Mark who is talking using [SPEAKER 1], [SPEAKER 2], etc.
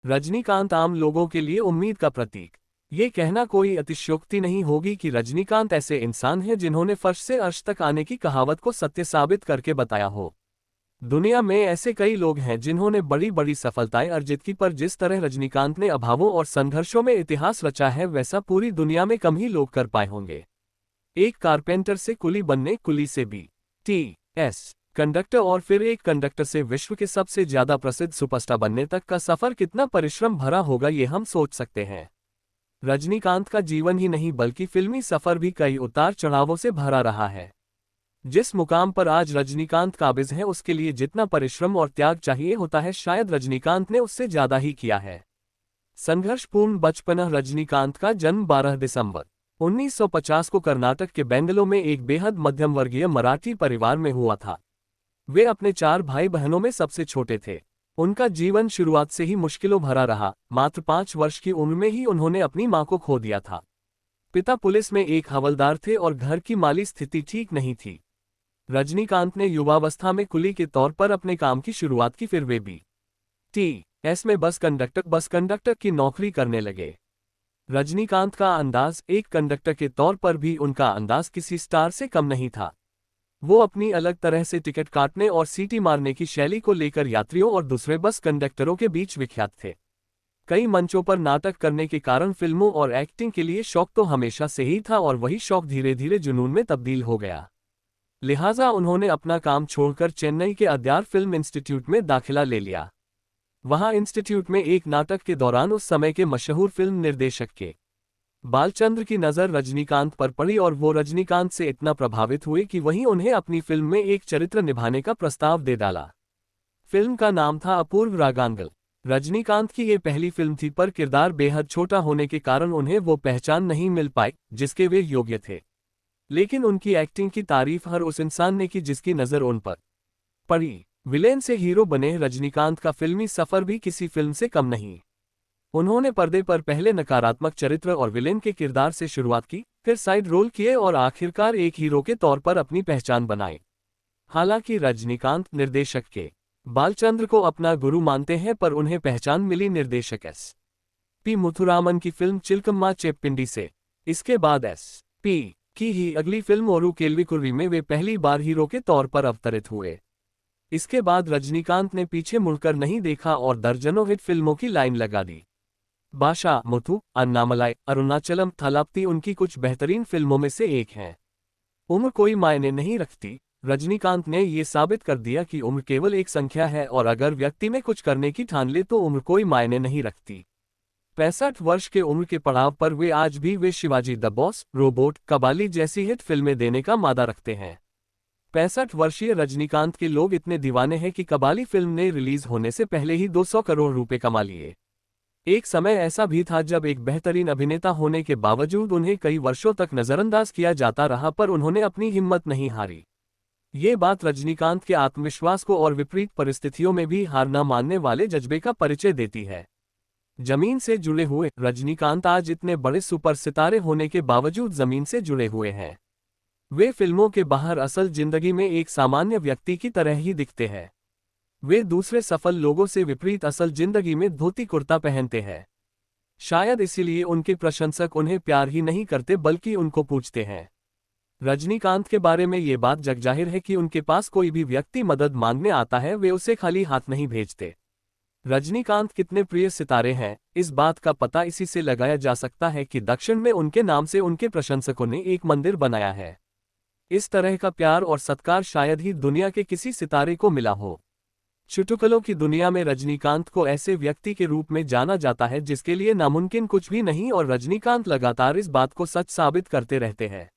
[SPEAKER 1] रजनीकांत आम लोगों के लिए उम्मीद का प्रतीक। ये कहना कोई अतिशयोक्ति नहीं होगी कि रजनीकांत ऐसे इंसान हैं जिन्होंने फर्श से अर्श तक आने की कहावत को सत्य साबित करके बताया हो। दुनिया में ऐसे कई लोग हैं जिन्होंने बड़ी बड़ी सफलताएं अर्जित की, पर जिस तरह रजनीकांत ने अभावों और संघर्षों में इतिहास रचा है वैसा पूरी दुनिया में कम ही लोग कर पाए होंगे। एक कारपेंटर से कुली बनने, कुली से BTS कंडक्टर और फिर एक कंडक्टर से विश्व के सबसे ज्यादा प्रसिद्ध सुपरस्टार बनने तक का सफर कितना परिश्रम भरा होगा ये हम सोच सकते हैं। रजनीकांत का जीवन ही नहीं बल्कि फिल्मी सफर भी कई उतार चढ़ावों से भरा रहा है। जिस मुकाम पर आज रजनीकांत काबिज है उसके लिए जितना परिश्रम और त्याग चाहिए होता है शायद रजनीकांत ने उससे ज्यादा ही किया है। संघर्षपूर्ण बचपन। रजनीकांत का जन्म 12 दिसंबर 1950 को कर्नाटक के बेंगलोर में एक बेहद मध्यम वर्गीय मराठी परिवार में हुआ था। वे अपने 4 भाई बहनों में सबसे छोटे थे। उनका जीवन शुरुआत से ही मुश्किलों भरा रहा। मात्र 5 वर्ष की उम्र में ही उन्होंने अपनी मां को खो दिया था। पिता पुलिस में एक हवलदार थे और घर की माली स्थिति ठीक नहीं थी। रजनीकांत ने युवावस्था में कुली के तौर पर अपने काम की शुरुआत की, फिर वे BTS में बस कंडक्टर की नौकरी करने लगे। रजनीकांत का अंदाज, एक कंडक्टर के तौर पर भी उनका अंदाज किसी स्टार से कम नहीं था। वो अपनी अलग तरह से टिकट काटने और सीटी मारने की शैली को लेकर यात्रियों और दूसरे बस कंडक्टरों के बीच विख्यात थे। कई मंचों पर नाटक करने के कारण फिल्मों और एक्टिंग के लिए शौक तो हमेशा से ही था और वही शौक धीरे धीरे जुनून में तब्दील हो गया। लिहाजा उन्होंने अपना काम छोड़कर चेन्नई के अद्यार फिल्म इंस्टीट्यूट में दाखिला ले लिया। वहां इंस्टीट्यूट में एक नाटक के दौरान उस समय के मशहूर फिल्म निर्देशक के बालचंद्र की नज़र रजनीकांत पर पड़ी और वो रजनीकांत से इतना प्रभावित हुए कि वहीं उन्हें अपनी फिल्म में एक चरित्र निभाने का प्रस्ताव दे डाला। फिल्म का नाम था अपूर्व रागांगल। रजनीकांत की ये पहली फिल्म थी, पर किरदार बेहद छोटा होने के कारण उन्हें वो पहचान नहीं मिल पाई जिसके वे योग्य थे। लेकिन उनकी एक्टिंग की तारीफ हर उस इंसान ने की जिसकी नज़र उन पर पड़ी। विलेन से हीरो बने रजनीकांत का फिल्मी सफर भी किसी फिल्म से कम नहीं। उन्होंने पर्दे पर पहले नकारात्मक चरित्र और विलेन के किरदार से शुरुआत की, फिर साइड रोल किए और आखिरकार एक हीरो के तौर पर अपनी पहचान बनाई। हालांकि रजनीकांत निर्देशक के बालचंद्र को अपना गुरु मानते हैं, पर उन्हें पहचान मिली निर्देशक S.P. मुथुरामन की फिल्म चिलकम्मा चेप्पिंडी से। इसके बाद S.P. की ही अगली फिल्म ओरू केल्विकुर्वी में वे पहली बार हीरो के तौर पर अवतरित हुए। इसके बाद रजनीकांत ने पीछे मुड़कर नहीं देखा और दर्जनों हिट फिल्मों की लाइन लगा दी। बाशा, मुथु, अन्नामलाई, अरुणाचलम, थलाप्ती उनकी कुछ बेहतरीन फिल्मों में से एक हैं। उम्र कोई मायने नहीं रखती। रजनीकांत ने ये साबित कर दिया कि उम्र केवल एक संख्या है और अगर व्यक्ति में कुछ करने की ठान ले तो उम्र कोई मायने नहीं रखती। 65 वर्ष के उम्र के पड़ाव पर वे आज भी वे Shivaji the boss, robot, Kabali जैसी हिट फिल्में देने का मादा रखते हैं। 65 वर्षीय रजनीकांत के लोग इतने दीवाने हैं कि कबाली फिल्म ने रिलीज होने से पहले ही 200 करोड़ रुपए कमा लिए। एक समय ऐसा भी था जब एक बेहतरीन अभिनेता होने के बावजूद उन्हें कई वर्षों तक नजरअंदाज किया जाता रहा, पर उन्होंने अपनी हिम्मत नहीं हारी। ये बात रजनीकांत के आत्मविश्वास को और विपरीत परिस्थितियों में भी हार न मानने वाले जज्बे का परिचय देती है। जमीन से जुड़े हुए रजनीकांत आज इतने बड़े सुपर सितारे होने के बावजूद जमीन से जुड़े हुए हैं। वे फिल्मों के बाहर असल जिंदगी में एक सामान्य व्यक्ति की तरह ही दिखते हैं। वे दूसरे सफल लोगों से विपरीत असल जिंदगी में धोती कुर्ता पहनते हैं। शायद इसीलिए उनके प्रशंसक उन्हें प्यार ही नहीं करते बल्कि उनको पूछते हैं। रजनीकांत के बारे में ये बात जगजाहिर है कि उनके पास कोई भी व्यक्ति मदद मांगने आता है वे उसे खाली हाथ नहीं भेजते। रजनीकांत कितने प्रिय सितारे हैं, इस बात का पता इसी से लगाया जा सकता है कि दक्षिण में उनके नाम से उनके प्रशंसकों ने एक मंदिर बनाया है। इस तरह का प्यार और सत्कार शायद ही दुनिया के किसी सितारे को मिला हो। चुटकुलों की दुनिया में रजनीकांत को ऐसे व्यक्ति के रूप में जाना जाता है जिसके लिए नामुमकिन कुछ भी नहीं, और रजनीकांत लगातार इस बात को सच साबित करते रहते हैं।